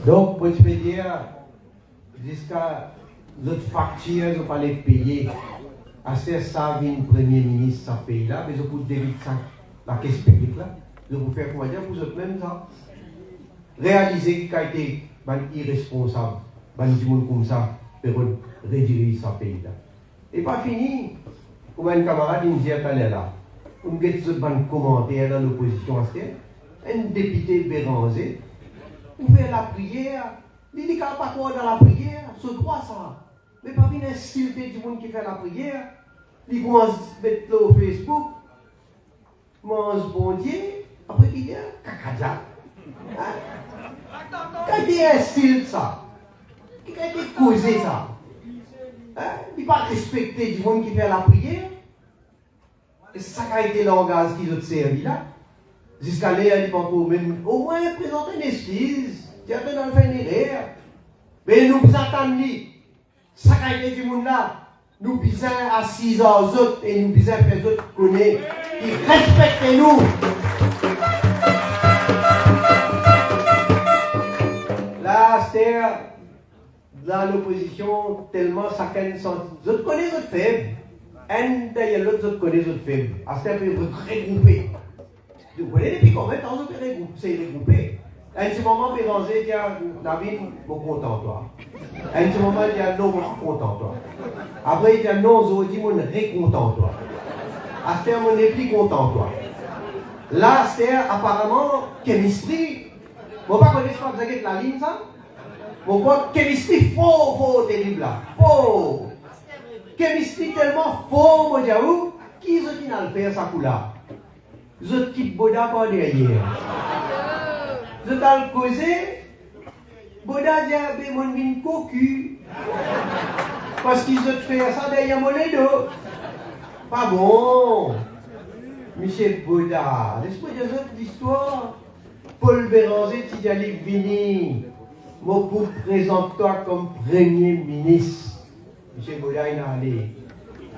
donc, pour te dire, jusqu'à notre facture, je ne pas les payer. À ce ça, vient le Premier ministre, ça paye là, mais je peux débiter ça, la caisse publique là. Je peux faire comment dire, vous êtes même ça. Réaliser qu'il a été irresponsable, du monde comme ça, pour rediriger ça pays là. Et pas fini, comme un camarade il me dit à là, on a des commentaires dans l'opposition à ce un député Béranger. Vous faites la prière, il dit qu'il n'y a pas quoi dans la prière, ce droit ça. Mais pas bien insulter du monde qui fait la prière, il commence à mettre là au Facebook, mange bon Dieu, après il dit, cacaja. Quand il insulte ça, quand il cause ça, il ne va pas respecter du monde qui fait la prière, et ça a été le langage qui ont servi là. Jusqu'à là, il pas même au moins présenter une excuse. Tu as dans le faire une erreur. Mais nous attendons, ça a été du monde là. Nous besoin à 6 ans aux autres et nous besoin faire les autres connaître, qui respectent nous. Là, c'est dans l'opposition, tellement chacun sent. Les autres connaissent les autres faibles. Un derrière l'autre, les autres connaissent les autres faibles. À ce moment-là, regrouper. Vous voyez, depuis combien de temps vous c'est regroupé? À un petit moment, Béranger dit David, je suis content toi. À un petit moment, il dit non, je suis content toi. Après, il dit non, je dis, je suis content toi. À ce moment, je suis plus content toi. Là, c'est apparemment, chemistry. Vous ne connaissez pas la ligne ça? Vous connaissez chemistry faux, terrible là. Faux. Chemistry tellement faux, moi, je dis, qui est-ce qui n'a le fait ça coup là? Je quitte Boda par derrière. Je t'ai causé. Boda dit à mon vin cocu. Parce qu'ils ont fait ça derrière mon dos. Pas bon. Michel Boda. Laisse-moi dire l'histoire. Paul Béranger, tu dis Vini. Moi, pour présente-toi comme Premier ministre. Michel Boda, il est allé.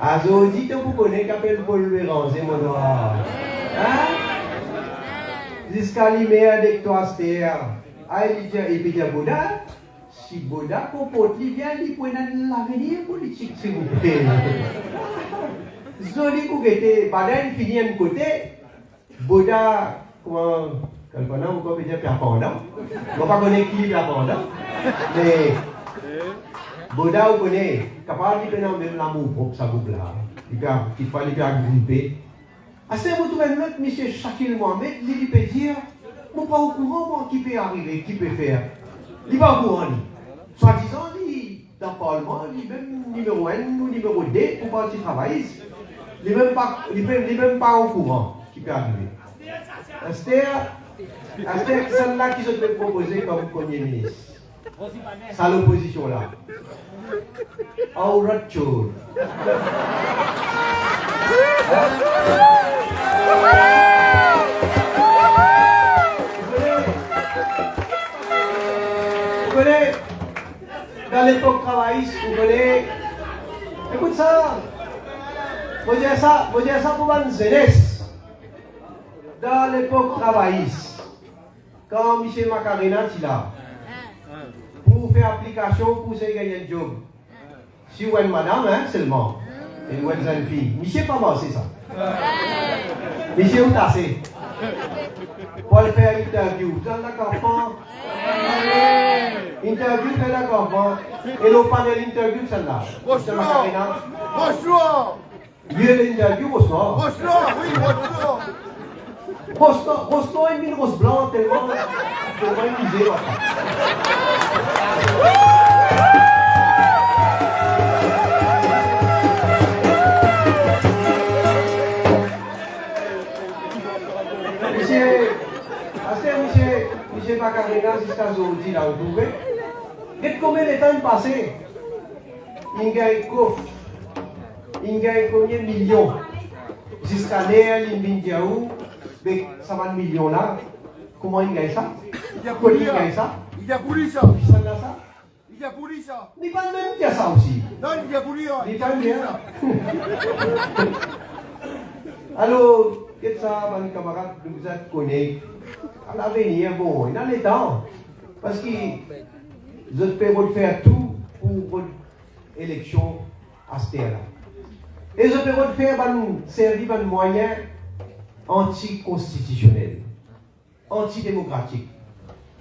Azo, dites-vous, vous connaissez qu'appelle Paul Béranger, mon noir. Hein? Jusqu'à l'hiver avec toi, Stère. Ah, il dit, et puis il y a Boda. Si Boda comporte, il vient, il peut l'avenir politique, s'il vous plaît. Zoli Koukete, Baden finit un côté. Boda, comment, quelqu'un, vous pouvez dire Pierre Pendant. Je ne connais pas qui est Pierre Pendant. Mais, Boda, vous connaissez, capable de faire même l'amour propre, ça vous plaît. Il faut aller faire grimper. À ce moment-là, l'autre, M. Shakil Mohamed, il peut dire, je ne suis pas au courant, moi, qui peut arriver, qui peut faire. Il va au courant. Soit disant, dans le Parlement, lui-même numéro 1 ou numéro 2 pour parti travailliste. Lui-même pas au courant qui peut arriver. Esther, celle-là qui se peut proposer comme Premier ministre. C'est l'opposition là. Autre chose. Vous connaissez, dans l'époque travailliste, vous connaissez, écoute ça, vous dire ça pour une jeunesse. Dans l'époque travailliste, quand M. Macarena est là, pour faire application pour se gagner un job, si vous êtes madame, hein, seulement, et vous êtes jeune fille, monsieur pas mal, c'est ça. Monsieur vous tassez. Pour le faire interview, vous êtes d'accord? Interview, vous êtes d'accord? Et le panel interview, celle-là. M. Macarena. Bonjour. Lieu l'interview, bonsoir. Bonjour, oui, bonjour. Rostand est une rose blanche tellement misé. Monsieur Macarena, jusqu'à aujourd'hui, là, vous trouvez? Et combien de temps passé? Il gagne combien de millions? Jusqu'à l'air, il vient où? Mais ça va de millions là. Comment il gagne ça? Il a pourri ça. Il a pourri ça. Il va même dire ça aussi. Non, il a pourri. Il va bien. Alors, qu'est-ce que ça, mes camarades, vous êtes connus? À l'avenir, bon, il en est temps. Parce que vous pouvez faire tout pour votre élection à ce terre-là. Et je peux faire servir un moyen anticonstitutionnel, antidémocratique.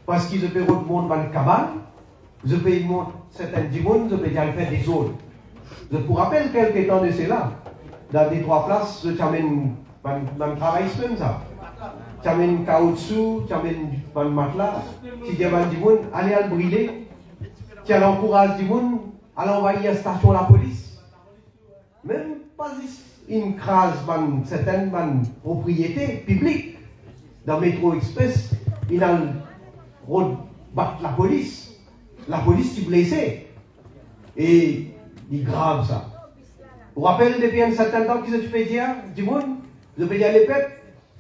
Parce que je peux faire le monde dans le cabal, je peux montrer certains du monde, je peux dire le faire des autres. Je vous rappelle quelques temps de cela. Dans des 3 places, je t'amène un travail même ça. Tu amènes caoutchouc, tu amènes un matelas, tu dis à du monde, allez à le brûler. Tu encourages du monde à l'envoyer à la station de la police. Même pas une crase, certaines propriétés publiques. Dans Métro Express, il a battre la police. La police est blessée. Et il grave ça. Vous vous rappelez depuis un certain temps que je peux dire, du monde, je peux dire les peuples,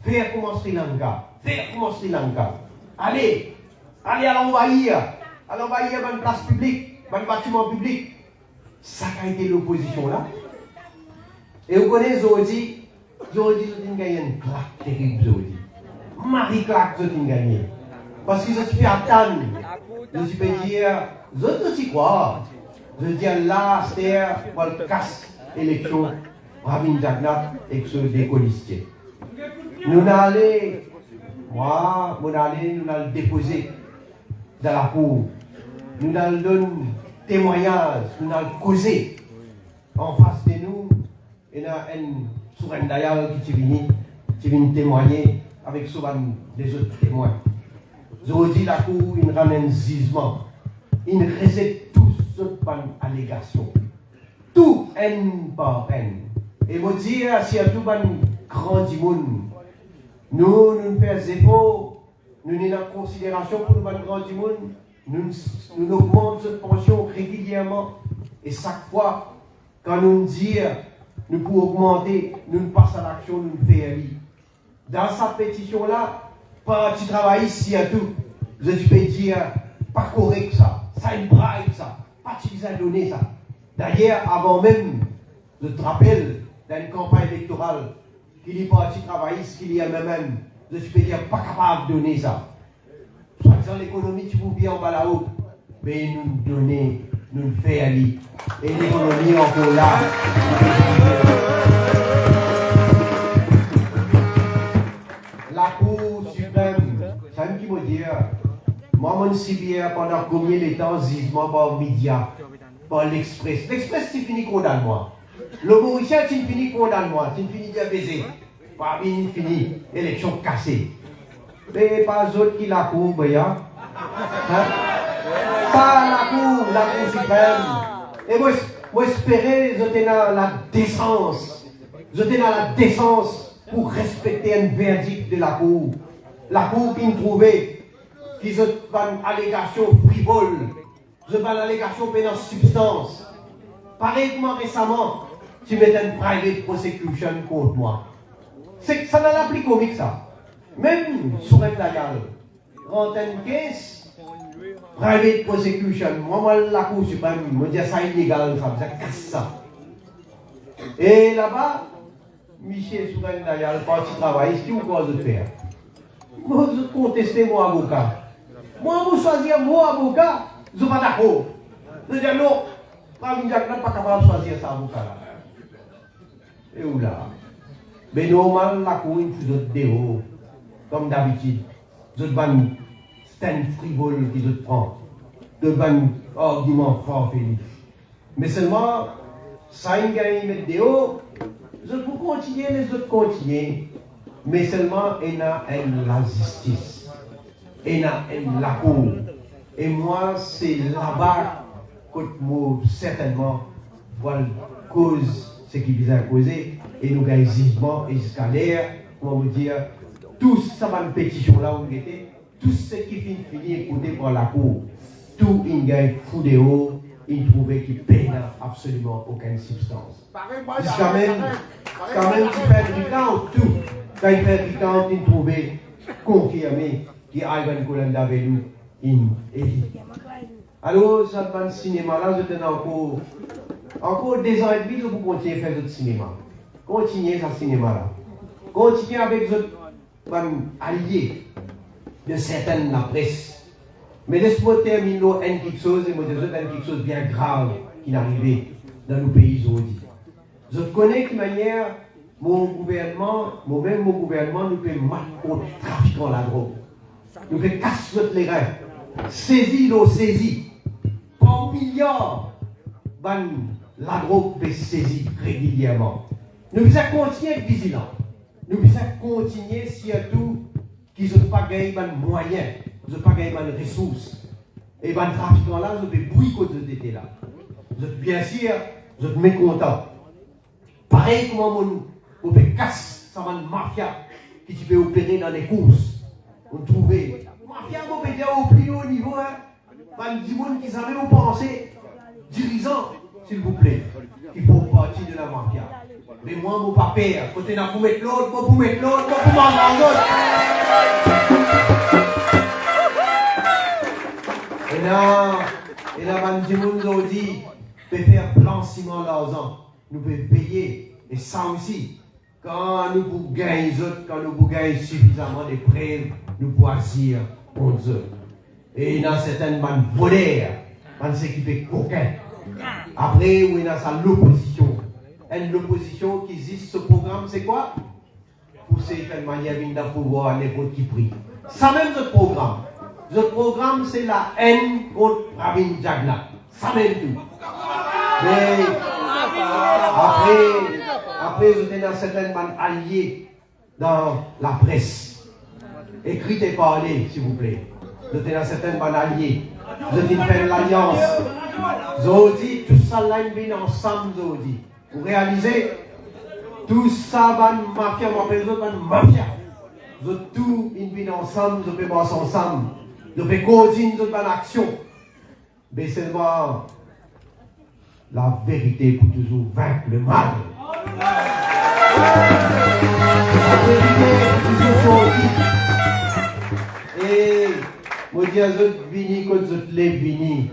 faire comme en Sri Lanka. Faire comme en Sri Lanka. Allez à l'envahir une place publique, un bâtiment public. Ça a été l'opposition là. Et vous connaissez Zodi, vous avez gagné une claque terrible, Zodi. Marie claque, vous avez gagné. Parce que je suis à Tannes. Je suis dire, je suis quoi? Je dis là, c'est pour le casse élection, Rabin Jagnat et ceux des colistiers. Nous allons, nous allons déposer dans la cour. Nous allons donner témoignage, nous allons causer en face de nous. Il y a un souverain qui vient témoigner avec souvent des autres témoins. Je vous dis la cour, il ramène jugement. Il rejette toutes sortes d'allégations. Tout haine par haine. Et vous dire, si à tout le grand du monde, nous faisons efforts, nous avons en considération pour le grand du monde, nous augmentons cette pension régulièrement. Et chaque fois, quand nous disons, nous pouvons augmenter, nous passons à l'action, nous faisons. Dans sa pétition-là, parti travail ici à tout, je peux dire, pas correct ça, ça une bribe ça, pas utiliser à donner ça. D'ailleurs, avant même, je te rappelle, dans une campagne électorale, qu'il y a parti travailliste, qu'il y a même, je peux dire, pas capable de donner ça. Soit disant l'économie, tu peux bien en bas là-haut, mais nous donner, nous le faire aller. Et l'économie encore là. La Cour suprême, ça me qui me dit, moi, mon civière, pendant combien de temps, jugement par média, par l'Express. L'Express, c'est fini condamnement. Le Mauricien, c'est fini condamnement, c'est fini de baiser. Pas fini, élection cassée. Mais pas autres qui la Cour, hein? Ça, la Cour suprême. Et moi espérais, je tenais la décence. Je tenais la décence pour respecter un verdict de la Cour. La Cour qui me trouvait, qui se fait une allégation frivole, je fais une allégation pénale substance. Pareillement récemment, tu mets une private prosecution contre moi. C'est que ça n'a pas plus comique ça. Même sur un lagal, quand une caisse, private prosecution, moi la Cour suprême, me dit ça illégal, ça casse ça. Et là-bas, Michel Souran Dayal, parti travail, ce qu'il vous cause de faire? Moi, je conteste mon avocat. Moi, vous choisir mon avocat, je ne suis pas d'accord. Je dis non, Pravin Jagna n'est pas capable de choisir cet avocat-là. Et où là? Mais normalement, la Cour, il faut d'autres déos, comme d'habitude. D'autres ban stand frivole qui se prend. D'autres ban argument fort, Félix. Mais seulement, ça, il y a une déo. Je peux continuer, les autres continuent, mais seulement il y a la justice, il y a la cour. Et moi, c'est là-bas que moi, certainement, voilà, cause ce qui vient à causer, et nous gagnons jugement et scalaire, pour me dire, tout ça va une pétition là où était, tout ce qui finit écouté par la cour, tout il gagne fou de haut, il trouvait qu'il paye absolument aucune substance. Quand même, tu fais du temps, tout. Quand il fait du temps, il trouvait confirmé qu'Ivan Colanda avait nous une élite. Alors, ça dans le cinéma là, je tenais encore 2 ans et demi pour continuer à faire du cinéma. Continuez ce cinéma là. Continuez avec votre alliés de certaines de la presse. Mais laisse-moi terminer quelque chose, et moi je quelque chose de bien grave qui est arrivé dans nos pays aujourd'hui. Je connais de manière, mon gouvernement, mon gouvernement, nous fait mal contre le trafic de la drogue. Nous fait casser les reins. Saisir. Par milliards, la drogue peut saisir régulièrement. Nous devons continuer à être vigilants. Nous devons continuer surtout qu'ils n'ont pas gagné de moyens. Je n'ai pas gagné de ressources. Et ben, le trafiquant là, je vais boycotter ce été là. Bien sûr, je suis mécontent. Pareil comme on peut casser, ça va une mafia qui peut opérer dans les courses. On trouve. Mafia, on peut dire au plus haut niveau, hein. Du monde qui savait où penser. Dirigeant, s'il vous plaît, qui font partie de la mafia. Mais moi, mon papa, côté n'a pour mettre l'autre, moi pour mettre l'autre, moi pour m'en l'autre. Et là, du monde nous dit, peut faire blanchiment d'argent, nous pouvons payer. Et ça aussi, quand nous pouvons gagner les autres, quand nous pouvons gagner suffisamment de preuves, nous pouvons agir contre eux. Et il y a certaines bandes voleurs, bandes s'équiper coquins. Après, il y a l'opposition. Et l'opposition qui existe, ce programme, c'est quoi? Pour certaines manières, il y a pouvoir à n'importe qui prix. Ça même, ce programme. Ce programme, c'est la haine contre Pravin Jagna. Ça même tout. Mais après, vous êtes dans certaines bandes alliées dans la presse. Écrivez et parlez, s'il vous plaît. Vous êtes dans certaines bandes alliées. Vous êtes fait l'alliance. Zodi, tout ça là, ils viennent ensemble, Zodi. Vous réalisez? Tout ça, ban mafia, moi, je ban mafia. Vous tout, ils viennent ensemble, vous pouvez bosser ensemble. Vous pouvez coordonner votre action. Mais seulement la vérité pour toujours vaincre le mal. La vérité pour toujours sortir. Et, moi, je dis à vous, vini, quand vous les vini.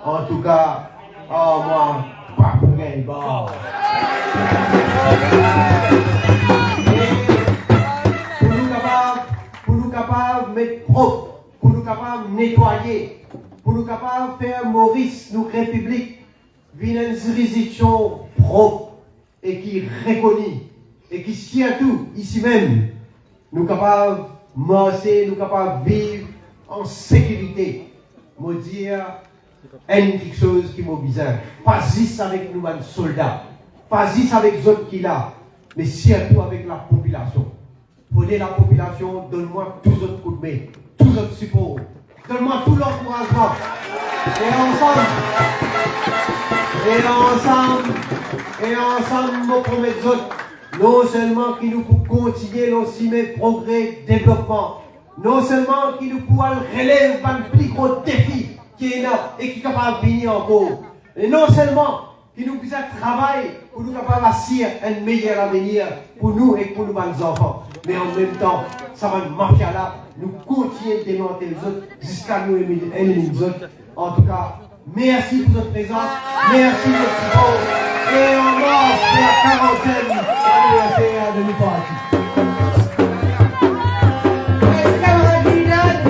En tout cas, moi, pas pour gagner bord. Pour nous capables de mettre propre, pour nous capables de nettoyer, pour nous capables de faire Maurice, nous République, une juridiction propre et qui est reconnue et qui surtout ici même, nous capables de marcher, nous capables de vivre en sécurité. Me dire, quelque chose qui m'a bizarre. Pas juste avec nous, les soldats, pas juste avec les autres qui là, mais surtout avec la population. Prenez la population, donne-moi tous autres coups de main, tous autres supports, donne-moi tout l'encouragement. Et ensemble, Et ensemble, nous promettons non seulement qui nous pour continuer nos progrès, développement, non seulement qui nous pour relever un plus gros défi qui est là et qui est capable de venir encore, et non seulement qui nous puisse travailler pour nous capables d'assurer un meilleur avenir pour nous et pour nos enfants, mais en même temps, ça va marcher là, nous continuer de démonter les autres jusqu'à nous éliminer les autres. En tout cas, merci pour votre présence, merci pour votre support, et on lance la 40e anniversaire de nos partis.